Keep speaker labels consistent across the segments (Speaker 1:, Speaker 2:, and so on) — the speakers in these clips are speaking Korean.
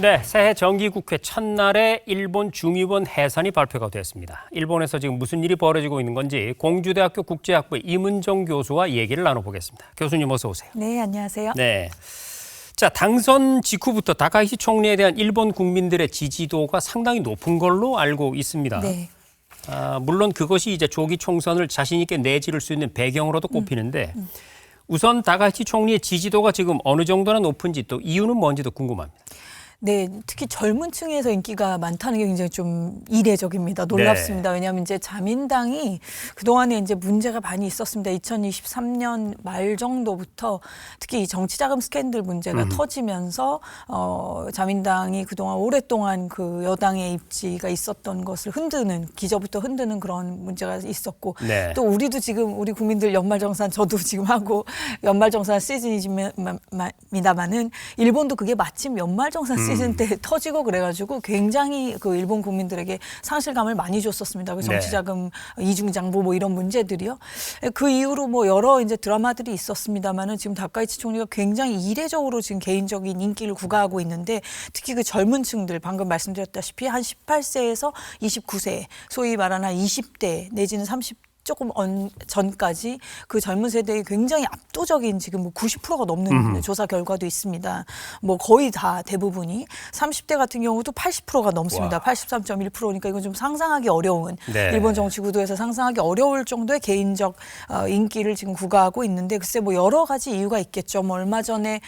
Speaker 1: 네, 새해 정기국회 첫날에 일본 중의원 해산이 발표가 됐습니다. 일본에서 지금 무슨 일이 벌어지고 있는 건지 공주대학교 국제학부의 이문정 교수와 얘기를 나눠보겠습니다. 교수님 어서 오세요.
Speaker 2: 네, 안녕하세요.
Speaker 1: 네. 자, 당선 직후부터 다카이치 총리에 대한 일본 국민들의 지지도가 상당히 높은 걸로 알고 있습니다.
Speaker 2: 네.
Speaker 1: 물론 그것이 이제 조기 총선을 자신 있게 내지를 수 있는 배경으로도 꼽히는데 우선 다카이치 총리의 지지도가 지금 어느 정도나 높은지 또 이유는 뭔지도 궁금합니다.
Speaker 2: 네, 특히 젊은 층에서 인기가 많다는 게 굉장히 좀 이례적입니다. 놀랍습니다.
Speaker 1: 네.
Speaker 2: 왜냐하면 이제 자민당이 그동안에 이제 문제가 많이 있었습니다. 2023년 말 정도부터 특히 이 정치자금 스캔들 문제가 터지면서 자민당이 그동안 오랫동안 그 여당의 입지가 있었던 것을 흔드는 기저부터 흔드는 그런 문제가 있었고
Speaker 1: 네.
Speaker 2: 또 우리도 지금 우리 국민들 연말정산 저도 지금 하고 연말정산 시즌이지만은 일본도 그게 마침 연말정산 시즌 때 터지고 그래가지고 굉장히 그 일본 국민들에게 상실감을 많이 줬었습니다. 그 정치자금 이중장부 뭐 이런 문제들이요. 그 이후로 뭐 여러 이제 드라마들이 있었습니다만은 지금 다카이치 총리가 굉장히 이례적으로 지금 개인적인 인기를 구가하고 있는데 특히 그 젊은 층들 방금 말씀드렸다시피 한 18세에서 29세 소위 말하는 20대 내지는 30 조금 전까지 그 젊은 세대의 굉장히 압도적인 지금 뭐 90%가 넘는 조사 결과도 있습니다. 뭐 거의 다 대부분이 30대 같은 경우도 80%가 넘습니다. 83.1%니까 이건 좀 상상하기 어려운
Speaker 1: 네.
Speaker 2: 일본 정치 구도에서 상상하기 어려울 정도의 개인적 인기를 지금 구가하고 있는데 글쎄 뭐 여러 가지 이유가 있겠죠. 뭐 얼마 전에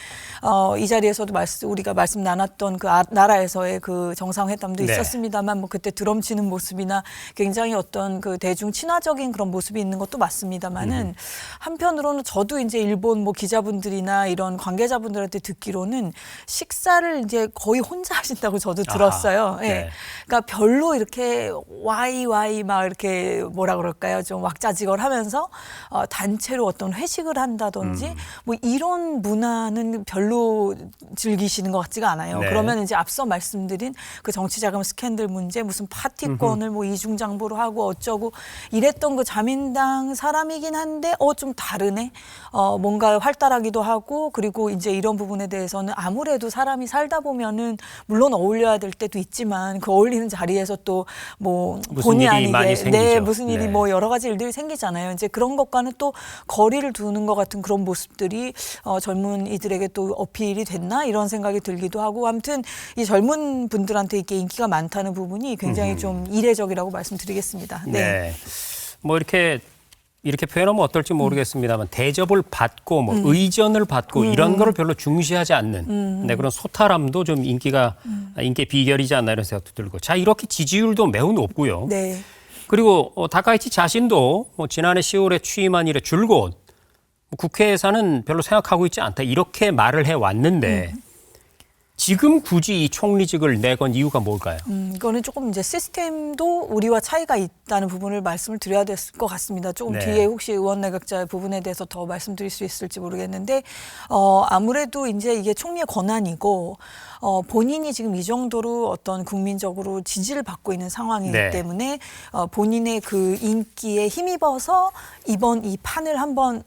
Speaker 2: 이 자리에서도 우리가 말씀 나눴던 그 나라에서의 그 정상회담도
Speaker 1: 네.
Speaker 2: 있었습니다만 뭐 그때 드럼 치는 모습이나 굉장히 어떤 그 대중 친화적인 그런 모습이 있는 것도 맞습니다만은 한편으로는 저도 이제 일본 뭐 기자분들이나 이런 관계자분들한테 듣기로는 식사를 이제 거의 혼자 하신다고 저도 들었어요.
Speaker 1: 아하,
Speaker 2: 예.
Speaker 1: 네.
Speaker 2: 그러니까 별로 이렇게 와이 막 이렇게 뭐라 그럴까요? 좀 왁자지껄하면서 단체로 어떤 회식을 한다든지 뭐 이런 문화는 별로 즐기시는 것 같지가 않아요.
Speaker 1: 네.
Speaker 2: 그러면 이제 앞서 말씀드린 그 정치자금 스캔들 문제 무슨 파티권을 뭐 이중장부로 하고 어쩌고 이랬던 그 자민당 사람이긴 한데 좀 다르네. 뭔가 활달하기도 하고 그리고 이제 이런 부분에 대해서는 아무래도 사람이 살다 보면은 물론 어울려야 될 때도 있지만 그 어울리는 자리에서 또 뭐 본의 아니게
Speaker 1: 많이 생기죠.
Speaker 2: 무슨 일이
Speaker 1: 네.
Speaker 2: 뭐 여러 가지 일들이 생기잖아요. 이제 그런 것과는 또 거리를 두는 것 같은 그런 모습들이 젊은 이들에게 또 어필이 됐나 이런 생각이 들기도 하고 아무튼 이 젊은 분들한테 이게 인기가 많다는 부분이 굉장히 좀 이례적이라고 말씀드리겠습니다.
Speaker 1: 네. 뭐 이렇게 표현하면 어떨지 모르겠습니다만 대접을 받고 뭐 의전을 받고 이런 거를 별로 중시하지 않는 네, 그런 소탈함도 좀 인기의 비결이지 않나 이런 생각도 들고 자 이렇게 지지율도 매우 높고요.
Speaker 2: 네.
Speaker 1: 그리고 다카이치 자신도 지난해 10월에 취임한 이래 줄곧 국회에서는 별로 생각하고 있지 않다 이렇게 말을 해왔는데 지금 굳이 이 총리직을 내건 이유가 뭘까요?
Speaker 2: 이거는 조금 이제 시스템도 우리와 차이가 있다는 부분을 말씀을 드려야 될 것 같습니다. 조금
Speaker 1: 네.
Speaker 2: 뒤에 혹시 의원 내각자의 부분에 대해서 더 말씀드릴 수 있을지 모르겠는데 아무래도 이제 이게 총리의 권한이고 본인이 지금 이 정도로 어떤 국민적으로 지지를 받고 있는 상황이기
Speaker 1: 네.
Speaker 2: 때문에 본인의 그 인기에 힘입어서 이번 이 판을 한번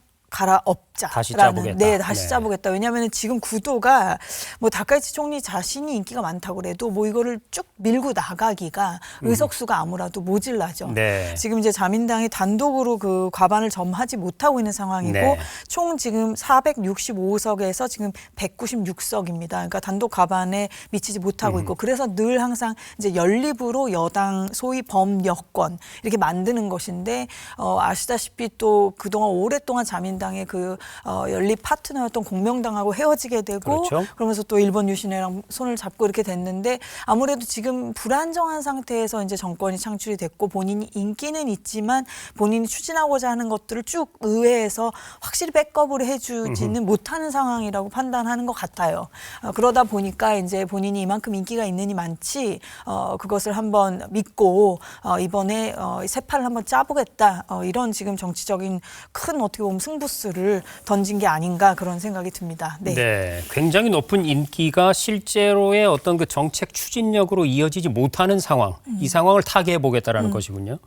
Speaker 1: 다시 짜보겠다.
Speaker 2: 네, 다시
Speaker 1: 네.
Speaker 2: 짜보겠다. 왜냐하면 지금 구도가 뭐 다카이치 총리 자신이 인기가 많다고 그래도 뭐 이거를 쭉 밀고 나가기가 의석수가 아무라도 모질라죠.
Speaker 1: 네.
Speaker 2: 지금 이제 자민당이 단독으로 그 과반을 점하지 못하고 있는 상황이고
Speaker 1: 네.
Speaker 2: 총 지금 465석에서 지금 196석입니다. 그러니까 단독 과반에 미치지 못하고 있고 그래서 늘 항상 이제 연립으로 여당 소위 범여권 이렇게 만드는 것인데 아시다시피 또 그동안 오랫동안 자민당의 그 연립 파트너였던 공명당하고 헤어지게 되고
Speaker 1: 그렇죠.
Speaker 2: 그러면서 또 일본 유신회랑 손을 잡고 이렇게 됐는데 아무래도 지금 불안정한 상태에서 이제 정권이 창출이 됐고 본인이 인기는 있지만 본인이 추진하고자 하는 것들을 쭉 의회에서 확실히 백업을 해주지는 못하는 상황이라고 판단하는 것 같아요. 그러다 보니까 이제 본인이 이만큼 인기가 있느니 많지 그것을 한번 믿고 이번에 새 판을 한번 짜보겠다 이런 지금 정치적인 큰 어떻게 보면 승부수를 던진 게 아닌가 그런 생각이 듭니다. 네.
Speaker 1: 네, 굉장히 높은 인기가 실제로의 어떤 그 정책 추진력으로 이어지지 못하는 상황, 이 상황을 타개해 보겠다라는 것이군요.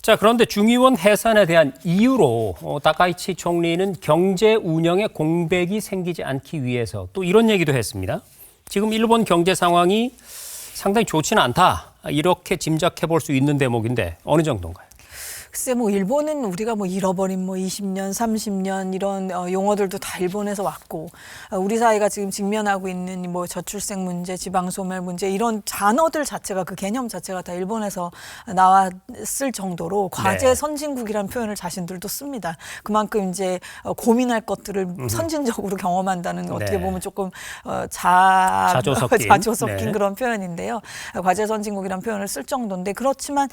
Speaker 1: 자, 그런데 중의원 해산에 대한 이유로 다카이치 총리는 경제 운영에 공백이 생기지 않기 위해서 또 이런 얘기도 했습니다. 지금 일본 경제 상황이 상당히 좋지는 않다. 이렇게 짐작해 볼 수 있는 대목인데 어느 정도인가요?
Speaker 2: 글쎄 뭐 일본은 우리가 뭐 잃어버린 뭐 20년, 30년 이런 용어들도 다 일본에서 왔고 우리 사회가 지금 직면하고 있는 뭐 저출생 문제, 지방소멸 문제 이런 단어들 자체가 그 개념 자체가 다 일본에서 나왔을 정도로 과제
Speaker 1: 네.
Speaker 2: 선진국이라는 표현을 자신들도 씁니다. 그만큼 이제 고민할 것들을 선진적으로 경험한다는 어떻게 보면 조금
Speaker 1: 자조 섞인.
Speaker 2: 자조 섞인
Speaker 1: 네.
Speaker 2: 그런 표현인데요. 과제 선진국이라는 표현을 쓸 정도인데 그렇지만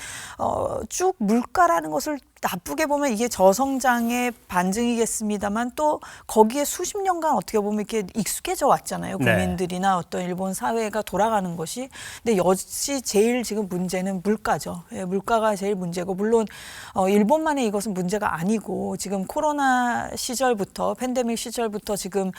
Speaker 2: 쭉 물가라는 것을 나쁘게 보면 이게 저성장의 반증이겠습니다만 또 거기에 수십 년간 어떻게 보면 이렇게 익숙해져 왔잖아요.
Speaker 1: 네.
Speaker 2: 국민들이나 어떤 일본 사회가 돌아가는 것이. 근데 역시 제일 지금 문제는 물가죠. 예, 물가가 제일 문제고 물론 일본만의 이것은 문제가 아니고 지금 코로나 시절부터 팬데믹 시절부터 지금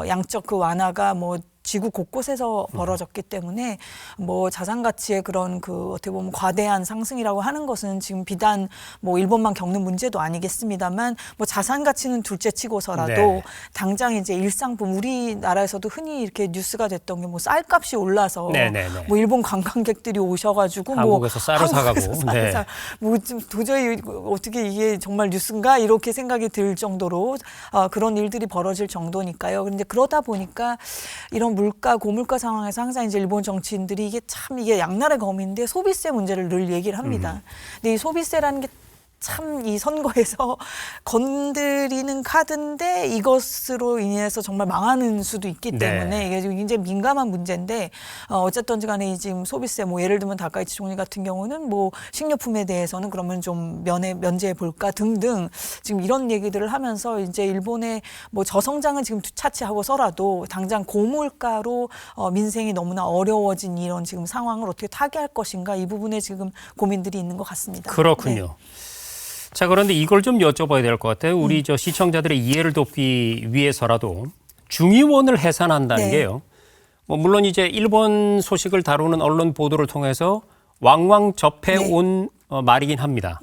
Speaker 2: 양적 그 완화가 뭐 지구 곳곳에서 벌어졌기 때문에 뭐 자산 가치의 그런 그 어떻게 보면 과대한 상승이라고 하는 것은 지금 비단 뭐 일본만 겪는 문제도 아니겠습니다만 뭐 자산 가치는 둘째치고서라도
Speaker 1: 네.
Speaker 2: 당장 이제 일상품 우리나라에서도 흔히 이렇게 뉴스가 됐던 게 뭐 쌀값이 올라서
Speaker 1: 네네네.
Speaker 2: 뭐 일본 관광객들이 오셔가지고
Speaker 1: 한국에서
Speaker 2: 뭐
Speaker 1: 쌀을 사가고. 네.
Speaker 2: 뭐좀 도저히 어떻게 이게 정말 뉴스인가 이렇게 생각이 들 정도로 그런 일들이 벌어질 정도니까요. 그런데 그러다 보니까 이런 물가 고물가 상황에서 항상 이제 일본 정치인들이 이게 양날의 검인데 소비세 문제를 늘 얘기를 합니다. 근데 이 소비세라는 게 참 이 선거에서 건드리는 카드인데 이것으로 인해서 정말 망하는 수도 있기 때문에 이게 지금 굉장히 민감한 문제인데 어쨌든 간에 지금 소비세 뭐 예를 들면 다카이치 총리 같은 경우는 뭐 식료품에 대해서는 그러면 좀 면제해 볼까 등등 지금 이런 얘기들을 하면서 이제 일본의 뭐 저성장은 지금 차치하고서라도 당장 고물가로 민생이 너무나 어려워진 이런 지금 상황을 어떻게 타개할 것인가 이 부분에 지금 고민들이 있는 것 같습니다.
Speaker 1: 그렇군요.
Speaker 2: 네.
Speaker 1: 자, 그런데 이걸 좀 여쭤봐야 될 것 같아요. 우리 저 시청자들의 이해를 돕기 위해서라도 중의원을 해산한다는
Speaker 2: 네.
Speaker 1: 게요. 뭐 물론 이제 일본 소식을 다루는 언론 보도를 통해서 왕왕 접해 온 말이긴 합니다.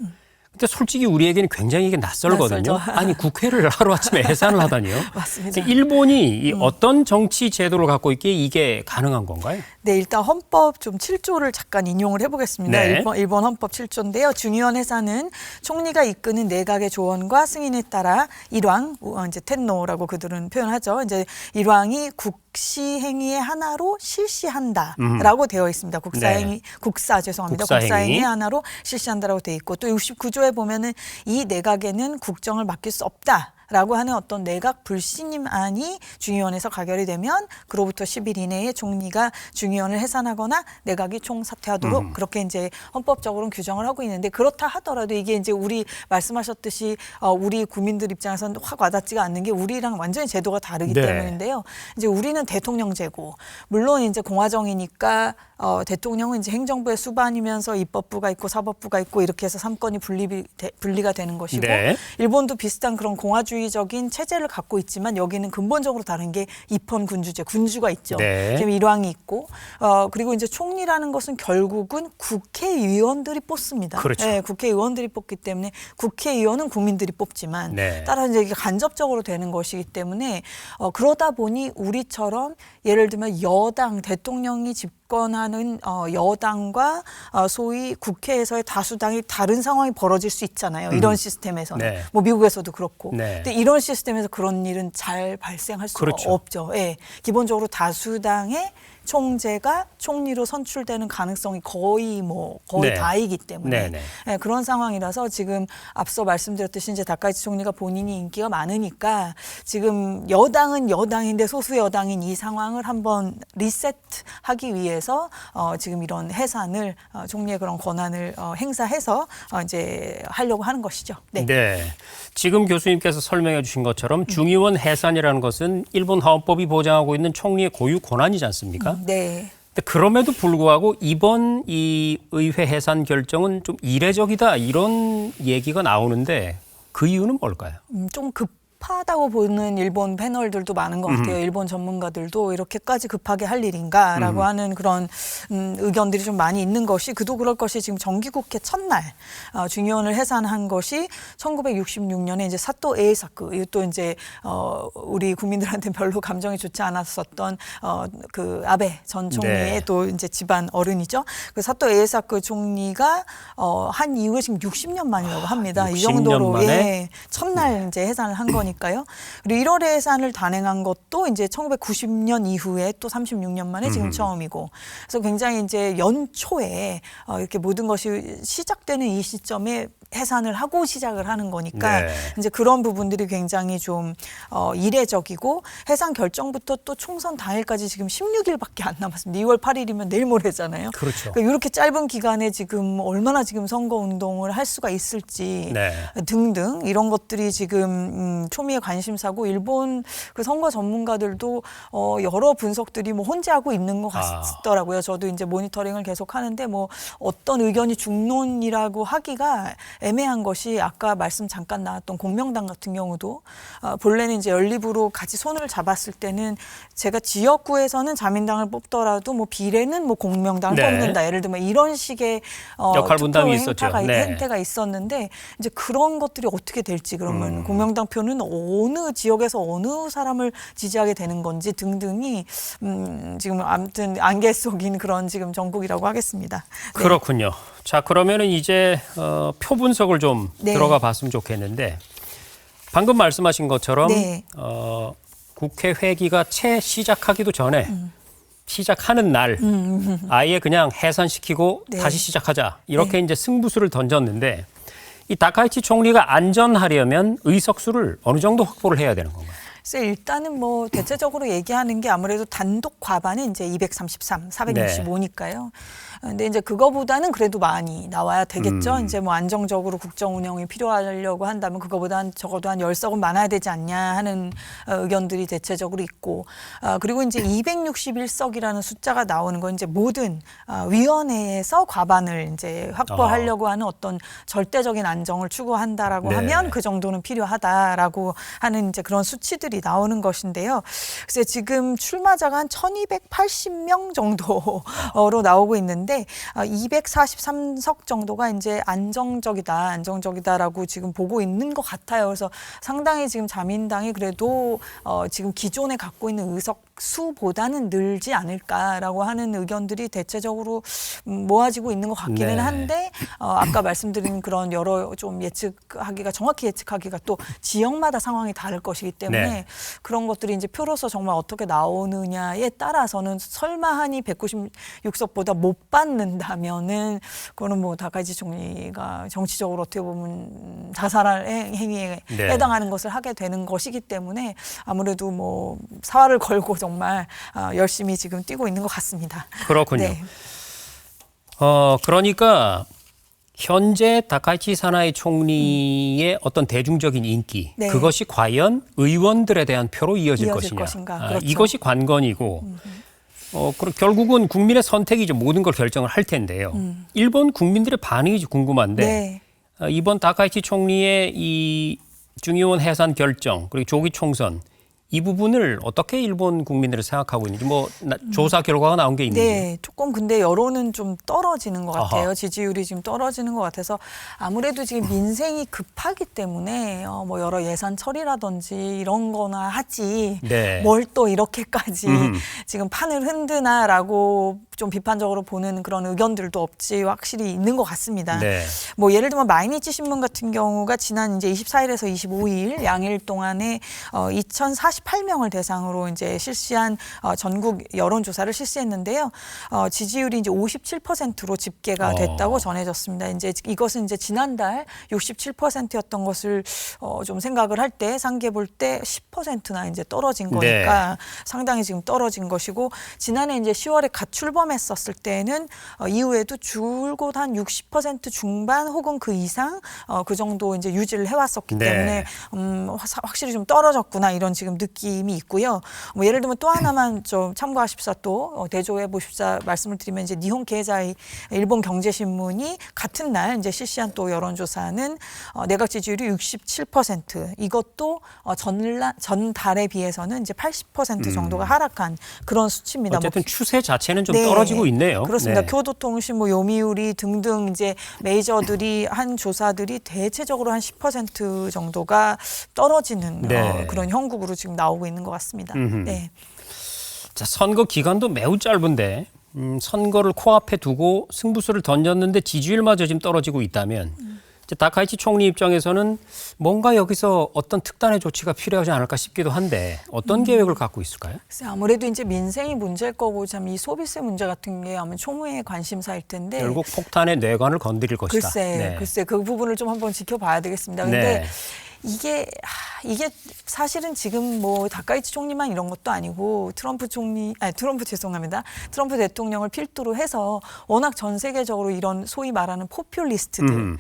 Speaker 1: 근데 솔직히 우리에게는 굉장히 이게 낯설거든요.
Speaker 2: 낯설죠.
Speaker 1: 아니 국회를 하루아침에 해산을 하다니요.
Speaker 2: 맞습니다.
Speaker 1: 일본이 이 어떤 정치 제도를 갖고 있기에 이게 가능한 건가요?
Speaker 2: 네, 일단 헌법 좀 7조를 잠깐 인용을 해보겠습니다.
Speaker 1: 네.
Speaker 2: 일본 헌법 7조인데요. 중의원 해산은 총리가 이끄는 내각의 조언과 승인에 따라 일왕, 이제 텐노라고 그들은 표현하죠. 이제 일왕이 국시행위의 하나로 실시한다라고 되어 있습니다.
Speaker 1: 네.
Speaker 2: 죄송합니다.
Speaker 1: 국사행위.
Speaker 2: 국사행위의 하나로 실시한다라고 되어 있고 또 69조에 보면은 이 내각에는 국정을 맡길 수 없다. 라고 하는 어떤 내각 불신임안이 중의원에서 가결이 되면 그로부터 10일 이내에 총리가 중의원을 해산하거나 내각이 총사퇴하도록 그렇게 이제 헌법적으로는 규정을 하고 있는데 그렇다 하더라도 이게 이제 우리 말씀하셨듯이 우리 국민들 입장에서는 확 와닿지가 않는 게 우리랑 완전히 제도가 다르기
Speaker 1: 네.
Speaker 2: 때문인데요. 이제 우리는 대통령제고 물론 이제 공화정이니까 대통령은 이제 행정부의 수반이면서 입법부가 있고 사법부가 있고 이렇게 해서 3권이 분리가 되는 것이고
Speaker 1: 네.
Speaker 2: 일본도 비슷한 그런 공화주의적인 체제를 갖고 있지만 여기는 근본적으로 다른 게 입헌 군주제, 군주가 있죠.
Speaker 1: 네.
Speaker 2: 지금 일왕이 있고 그리고 이제 총리라는 것은 결국은 국회의원들이 뽑습니다.
Speaker 1: 그렇죠.
Speaker 2: 네, 국회의원들이 뽑기 때문에 국회의원은 국민들이 뽑지만
Speaker 1: 네.
Speaker 2: 따라서 이제 이게 간접적으로 되는 것이기 때문에 그러다 보니 우리처럼 예를 들면 여당 대통령이 집권하는 여당과 소위 국회에서의 다수당이 다른 상황이 벌어질 수 있잖아요. 이런 시스템에서는.
Speaker 1: 네.
Speaker 2: 뭐 미국에서도 그렇고.
Speaker 1: 네.
Speaker 2: 근데 이런 시스템에서 그런 일은 잘 발생할 수가
Speaker 1: 그렇죠.
Speaker 2: 없죠. 예. 기본적으로 다수당의 총재가 총리로 선출되는 가능성이 거의
Speaker 1: 네.
Speaker 2: 다이기 때문에
Speaker 1: 네네.
Speaker 2: 예, 그런 상황이라서 지금 앞서 말씀드렸듯이 이제 다카이치 총리가 본인이 인기가 많으니까 지금 여당은 여당인데 소수 여당인 이 상황을 한번 리셋하기 위해서 지금 이런 해산을 총리의 그런 권한을 행사해서 이제 하려고 하는 것이죠. 네.
Speaker 1: 네. 지금 교수님께서 설명해 주신 것처럼 중의원 해산이라는 것은 일본 헌법이 보장하고 있는 총리의 고유 권한이지 않습니까?
Speaker 2: 네.
Speaker 1: 근데 그럼에도 불구하고 이번 이 의회 해산 결정은 좀 이례적이다 이런 얘기가 나오는데 그 이유는 뭘까요?
Speaker 2: 좀 급하다고 보는 일본 패널들도 많은 것 같아요. 일본 전문가들도 이렇게까지 급하게 할 일인가라고 하는 그런 의견들이 좀 많이 있는 것이, 그도 그럴 것이 지금 정기국회 첫날 중의원을 해산한 것이 1966년에 이제 사또 에이사쿠, 이것도 이제 우리 국민들한테 별로 감정이 좋지 않았었던 그 아베 전 총리의
Speaker 1: 네.
Speaker 2: 또 이제 집안 어른이죠. 그 사또 에이사쿠 총리가 한 이후에 지금 60년 만이라고 합니다.
Speaker 1: 60년
Speaker 2: 이 정도로
Speaker 1: 만에?
Speaker 2: 예, 첫날 이제 해산을 한 거니까요. 그리고 1월에 해산을 단행한 것도 이제 1990년 이후에 또 36년 만에 지금 처음이고, 그래서 굉장히 이제 연초에 이렇게 모든 것이 시작되는 이 시점에 해산을 하고 시작을 하는 거니까
Speaker 1: 네.
Speaker 2: 이제 그런 부분들이 굉장히 좀 이례적이고, 해산 결정부터 또 총선 당일까지 지금 16일밖에 안 남았습니다. 2월 8일이면 내일 모레잖아요.
Speaker 1: 그렇죠.
Speaker 2: 그러니까 이렇게 짧은 기간에 지금 얼마나 지금 선거 운동을 할 수가 있을지
Speaker 1: 네.
Speaker 2: 등등 이런 것들이 지금 초미의 관심사고, 일본 그 선거 전문가들도 여러 분석들이 뭐 혼재하고 있는 것 같더라고요. 저도 이제 모니터링을 계속 하는데 뭐 어떤 의견이 중론이라고 하기가 애매한 것이, 아까 말씀 잠깐 나왔던 공명당 같은 경우도 본래는 이제 연립으로 같이 손을 잡았을 때는 제가 지역구에서는 자민당을 뽑더라도 뭐 비례는 뭐 공명당을
Speaker 1: 네.
Speaker 2: 뽑는다, 예를 들면 이런 식의
Speaker 1: 역할 분담이
Speaker 2: 투표
Speaker 1: 있었죠.
Speaker 2: 행태가,
Speaker 1: 네.
Speaker 2: 행태가 있었는데, 이제 그런 것들이 어떻게 될지, 그러면 공명당 표는 어느 지역에서 어느 사람을 지지하게 되는 건지 등등이 지금 아무튼 안개 속인 그런 지금 정국이라고 하겠습니다. 네.
Speaker 1: 그렇군요. 자, 그러면은 이제 표 분석을 좀
Speaker 2: 네.
Speaker 1: 들어가 봤으면 좋겠는데, 방금 말씀하신 것처럼
Speaker 2: 네.
Speaker 1: 국회 회기가 채 시작하기도 전에 시작하는 날 아예 그냥 해산시키고
Speaker 2: 네.
Speaker 1: 다시 시작하자, 이렇게
Speaker 2: 네.
Speaker 1: 이제 승부수를 던졌는데, 이 다카이치 총리가 안전하려면 의석수를 어느 정도 확보를 해야 되는 건가요?
Speaker 2: 그래서 일단은 뭐 대체적으로 얘기하는 게 아무래도 단독 과반은 이제 233, 465니까요. 근데 이제 그거보다는 그래도 많이 나와야 되겠죠. 이제 뭐 안정적으로 국정 운영이 필요하려고 한다면 그거보다는 적어도 한 10석은 많아야 되지 않냐 하는 의견들이 대체적으로 있고, 그리고 이제 261석이라는 숫자가 나오는 건 이제 모든 위원회에서 과반을 이제 확보하려고 하는 어떤 절대적인 안정을 추구한다라고
Speaker 1: 네.
Speaker 2: 하면 그 정도는 필요하다라고 하는 이제 그런 수치들이 나오는 것인데요. 그래서 지금 출마자가 한 1280명 정도로 나오고 있는데, 243석 정도가 이제 안정적이다라고 지금 보고 있는 것 같아요. 그래서 상당히 지금 자민당이 그래도 지금 기존에 갖고 있는 의석 수보다는 늘지 않을까라고 하는 의견들이 대체적으로 모아지고 있는 것 같기는
Speaker 1: 네.
Speaker 2: 한데, 아까 말씀드린 그런 여러 좀 예측하기가, 정확히 예측하기가 또 지역마다 상황이 다를 것이기 때문에
Speaker 1: 네.
Speaker 2: 그런 것들이 이제 표로서 정말 어떻게 나오느냐에 따라서는, 설마하니 196석보다 못 받는다면은 그거는 뭐 다카이치 총리가 정치적으로 어떻게 보면 자살할 행위에
Speaker 1: 네.
Speaker 2: 해당하는 것을 하게 되는 것이기 때문에 아무래도 뭐 사활을 걸고 정말 열심히 지금 뛰고 있는 것 같습니다.
Speaker 1: 그렇군요.
Speaker 2: 네.
Speaker 1: 그러니까 현재 다카이치 사나이 총리의 어떤 대중적인 인기,
Speaker 2: 네.
Speaker 1: 그것이 과연 의원들에 대한 표로 이어질
Speaker 2: 이어질
Speaker 1: 것이냐.
Speaker 2: 것인가. 그렇죠.
Speaker 1: 이것이 관건이고, 그럼 결국은 국민의 선택이죠. 모든 걸 결정을 할 텐데요. 일본 국민들의 반응이 궁금한데,
Speaker 2: 네.
Speaker 1: 이번 다카이치 총리의 이 중의원 해산 결정, 그리고 조기 총선, 이 부분을 어떻게 일본 국민들이 생각하고 있는지, 뭐 조사 결과가 나온 게 있는지.
Speaker 2: 네, 조금 근데 여론은 좀 떨어지는 것 같아요.
Speaker 1: 아하.
Speaker 2: 지지율이 지금 떨어지는 것 같아서, 아무래도 지금 민생이 급하기 때문에 뭐 여러 예산 처리라든지 이런 거나 하지,
Speaker 1: 네.
Speaker 2: 뭘 또 이렇게까지 지금 판을 흔드나라고 좀 비판적으로 보는 그런 의견들도 없지 확실히 있는 것 같습니다.
Speaker 1: 네.
Speaker 2: 뭐 예를 들면 마이니치 신문 같은 경우가 지난 이제 24일에서 25일 양일 동안에 2,048명을 대상으로 이제 실시한 전국 여론조사를 실시했는데요. 지지율이 이제 57%로 집계가 됐다고 전해졌습니다. 이제 이것은 이제 지난달 67%였던 것을 좀 생각을 할 때, 상기해 볼 때 10%나 이제 떨어진 거니까
Speaker 1: 네.
Speaker 2: 상당히 지금 떨어진 것이고, 지난해 이제 10월에 가출범 실험했었을 때는 이후에도 줄곧 한 60% 중반 혹은 그 이상 그 정도 이제 유지를 해왔었기 때문에 확실히 좀 떨어졌구나 이런 지금 느낌이 있고요. 뭐 예를 들면 또 하나만 좀 참고하십사 또 대조해 보십사 말씀을 드리면 이제 니혼 계자의 일본 경제신문이 같은 날 이제 실시한 또 여론조사는 내각 지지율이 67% 이것도 전달에 비해서는 이제 80% 정도가 하락한 그런 수치입니다.
Speaker 1: 어쨌든 추세 자체는 좀 떨어지고 있네요.
Speaker 2: 그렇습니다.
Speaker 1: 네.
Speaker 2: 교도통신, 뭐 요미우리 등등 이제 메이저들이 한 조사들이 대체적으로 한 10% 정도가 떨어지는
Speaker 1: 네.
Speaker 2: 그런 형국으로 지금 나오고 있는 것 같습니다. 네.
Speaker 1: 자, 선거 기간도 매우 짧은데 선거를 코앞에 두고 승부수를 던졌는데 지지율마저 지금 떨어지고 있다면 이제 다카이치 총리 입장에서는 뭔가 여기서 어떤 특단의 조치가 필요하지 않을까 싶기도 한데 어떤 계획을 갖고 있을까요?
Speaker 2: 글쎄, 아무래도 이제 민생이 문제일 거고 참 이 소비세 문제 같은 게 아마 총무의 관심사일 텐데
Speaker 1: 결국 폭탄의 뇌관을 건드릴 것이다.
Speaker 2: 글쎄 그 부분을 좀 한번 지켜봐야 되겠습니다. 근데 이게 사실은 지금 뭐 다카이치 총리만 이런 것도 아니고 트럼프 대통령을 필두로 해서 워낙 전 세계적으로 이런 소위 말하는 포퓰리스트들이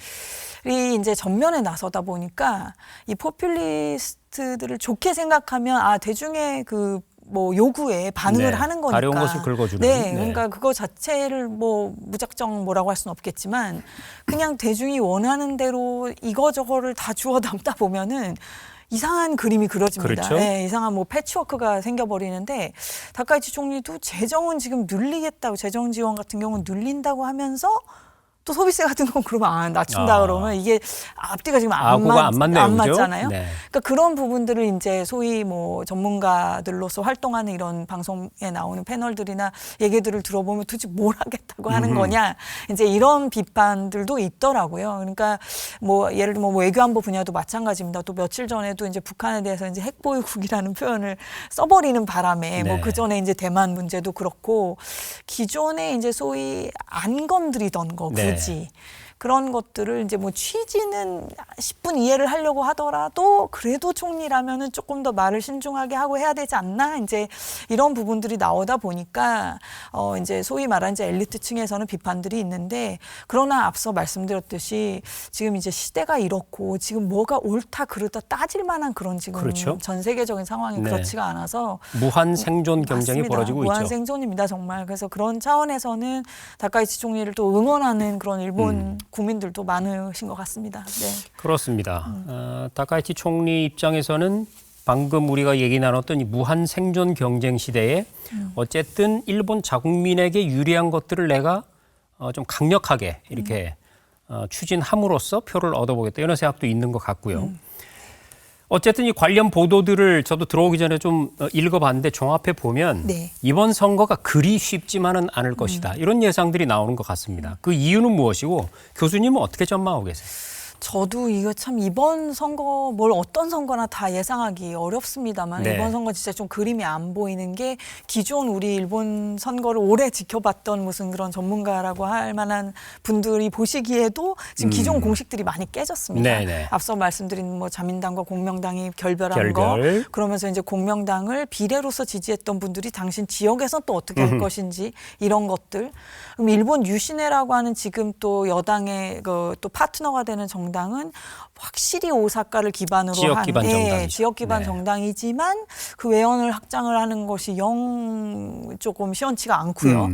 Speaker 2: 이제 전면에 나서다 보니까 이 포퓰리스트들을 좋게 생각하면 대중의 그 뭐 요구에 반응을 하는 거니까.
Speaker 1: 가려운 것을 긁어주는.
Speaker 2: 네, 그러니까 그거 자체를 뭐 무작정 뭐라고 할 수는 없겠지만 그냥 대중이 원하는 대로 이거저거를 다 주워 담다 보면은 이상한 그림이 그려집니다.
Speaker 1: 그렇죠?
Speaker 2: 네, 이상한 뭐 패치워크가 생겨버리는데 다카이치 총리도 재정은 지금 늘리겠다고 재정 지원 같은 경우는 늘린다고 하면서 또 소비세 같은 건 그러면 낮춘다 그러면 이게 앞뒤가 지금 안 맞잖아요.
Speaker 1: 네.
Speaker 2: 그러니까 그런 부분들을 이제 소위 뭐 전문가들로서 활동하는 이런 방송에 나오는 패널들이나 얘기들을 들어보면 도대체 뭘 하겠다고 하는 거냐 이제 이런 비판들도 있더라고요. 그러니까 뭐 예를 들면 뭐 외교안보 분야도 마찬가지입니다. 또 며칠 전에도 이제 북한에 대해서 이제 핵보유국이라는 표현을 써버리는 바람에 뭐 그 전에 이제 대만 문제도 그렇고 기존에 이제 소위 안 건드리던 거 그런 것들을 이제 뭐 취지는 10분 이해를 하려고 하더라도 그래도 총리라면은 조금 더 말을 신중하게 하고 해야 되지 않나 이제 이런 부분들이 나오다 보니까 이제 소위 말하는 이제 엘리트층에서는 비판들이 있는데 그러나 앞서 말씀드렸듯이 지금 이제 시대가 이렇고 지금 뭐가 옳다 그르다 따질 만한 그런 지금 전 세계적인 상황이 그렇지가 않아서
Speaker 1: 무한 생존 경쟁이 벌어지고 있죠.
Speaker 2: 무한 생존입니다 정말. 그래서 그런 차원에서는 다카이치 총리를 또 응원하는 그런 일본 국민들도 많으신 것 같습니다. 네.
Speaker 1: 그렇습니다. 다카이치 총리 입장에서는 방금 우리가 얘기 나눴던 이 무한 생존 경쟁 시대에 어쨌든 일본 자국민에게 유리한 것들을 내가 좀 강력하게 이렇게 추진함으로써 표를 얻어보겠다 이런 생각도 있는 것 같고요. 어쨌든 이 관련 보도들을 저도 들어오기 전에 좀 읽어봤는데 종합해 보면 이번 선거가 그리 쉽지만은 않을 것이다. 이런 예상들이 나오는 것 같습니다. 그 이유는 무엇이고 교수님은 어떻게 전망하고 계세요?
Speaker 2: 저도 이거 참 이번 선거 어떤 선거나 다 예상하기 어렵습니다만 이번 선거 진짜 좀 그림이 안 보이는 게 기존 우리 일본 선거를 오래 지켜봤던 무슨 그런 전문가라고 할 만한 분들이 보시기에도 지금 기존 공식들이 많이 깨졌습니다. 앞서 말씀드린 뭐 자민당과 공명당이 결별한 거 그러면서 이제 공명당을 비례로서 지지했던 분들이 당신 지역에서 또 어떻게 할 것인지 이런 것들. 그럼 일본 유신회라고 하는 지금 또 여당의 또 파트너가 되는 정당은 확실히 오사카를 기반으로
Speaker 1: 지역 기반 정당이죠.
Speaker 2: 지역 기반 정당이지만 그 외연을 확장을 하는 것이 영 조금 시원치가 않고요.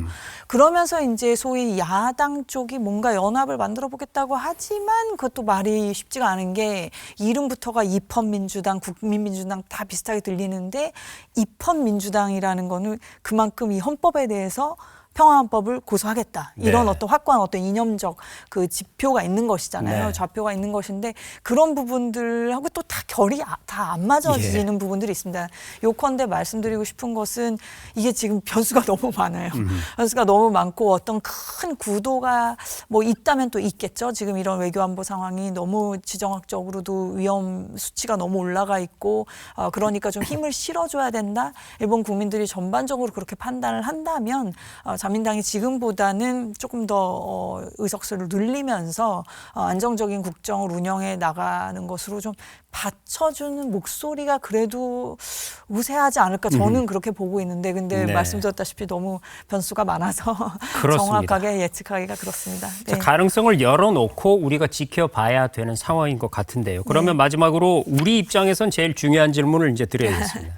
Speaker 2: 그러면서 이제 소위 야당 쪽이 뭔가 연합을 만들어 보겠다고 하지만 그것도 말이 쉽지가 않은 게 이름부터가 입헌민주당, 국민민주당 다 비슷하게 들리는데 입헌민주당이라는 거는 그만큼 이 헌법에 대해서 평화헌법을 고수하겠다. 이런 어떤 확고한 어떤 이념적 그 지표가 있는 것이잖아요. 좌표가 있는 것인데 그런 부분들하고 또 다 결이 다 안 맞아지는 부분들이 있습니다. 요컨대 말씀드리고 싶은 것은 이게 지금 변수가 너무 많아요. 변수가 너무 많고 어떤 큰 구도가 뭐 있다면 또 있겠죠. 지금 이런 외교안보 상황이 너무 지정학적으로도 위험 수치가 너무 올라가 있고 그러니까 좀 힘을 실어줘야 된다. 일본 국민들이 전반적으로 그렇게 판단을 한다면 자민당이 지금보다는 조금 더 의석수를 늘리면서 안정적인 국정을 운영해 나가는 것으로 좀 받쳐주는 목소리가 그래도 우세하지 않을까 저는 그렇게 보고 있는데 근데
Speaker 1: 네.
Speaker 2: 말씀드렸다시피 너무 변수가 많아서
Speaker 1: 그렇습니다.
Speaker 2: 정확하게 예측하기가 그렇습니다.
Speaker 1: 자, 가능성을 열어놓고 우리가 지켜봐야 되는 상황인 것 같은데요. 그러면 마지막으로 우리 입장에선 제일 중요한 질문을 이제 드려야겠습니다.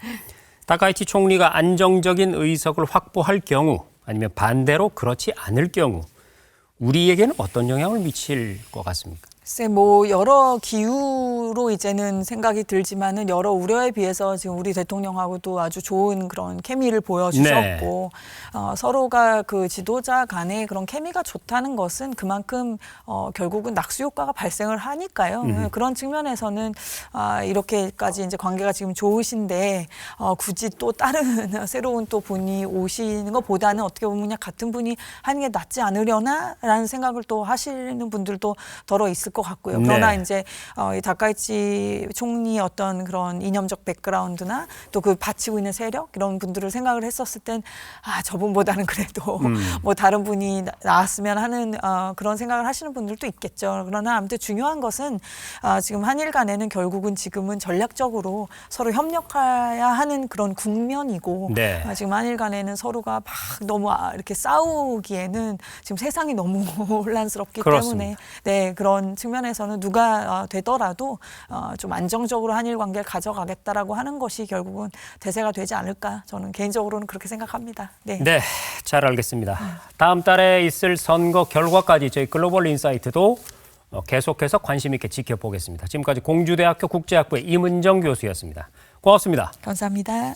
Speaker 1: 타카이치 총리가 안정적인 의석을 확보할 경우 아니면 반대로 그렇지 않을 경우 우리에게는 어떤 영향을 미칠 것 같습니까?
Speaker 2: 글쎄 뭐 여러 기후로 이제는 생각이 들지만은 여러 우려에 비해서 지금 우리 대통령하고도 아주 좋은 그런 케미를 보여주셨고 서로가 그 지도자 간의 그런 케미가 좋다는 것은 그만큼 결국은 낙수 효과가 발생을 하니까요. 그런 측면에서는 이렇게까지 이제 관계가 지금 좋으신데 굳이 또 다른 새로운 또 분이 오시는 것보다는 어떻게 보면 그냥 같은 분이 하는 게 낫지 않으려나라는 생각을 또 하시는 분들도 더러 있을 것 같고요. 그러나
Speaker 1: 네.
Speaker 2: 이제 이 다카이치 총리의 어떤 그런 이념적 백그라운드나 또 그 바치고 있는 세력 이런 분들을 생각을 했었을 땐 저분보다는 그래도 뭐 다른 분이 나왔으면 하는 그런 생각을 하시는 분들도 있겠죠. 그러나 아무튼 중요한 것은 지금 한일 간에는 결국은 지금은 전략적으로 서로 협력해야 하는 그런 국면이고
Speaker 1: 네.
Speaker 2: 지금 한일 간에는 서로가 막 너무 이렇게 싸우기에는 지금 세상이 너무 혼란스럽기
Speaker 1: 그렇습니다.
Speaker 2: 때문에 네 그런 측면에서는 누가 되더라도 좀 안정적으로 한일 관계를 가져가겠다라고 하는 것이 결국은 대세가 되지 않을까 저는 개인적으로는 그렇게 생각합니다. 네.
Speaker 1: 네, 잘 알겠습니다. 다음 달에 있을 선거 결과까지 저희 글로벌 인사이트도 계속해서 관심 있게 지켜보겠습니다. 지금까지 공주대학교 국제학부의 임은정 교수였습니다. 고맙습니다.
Speaker 2: 감사합니다.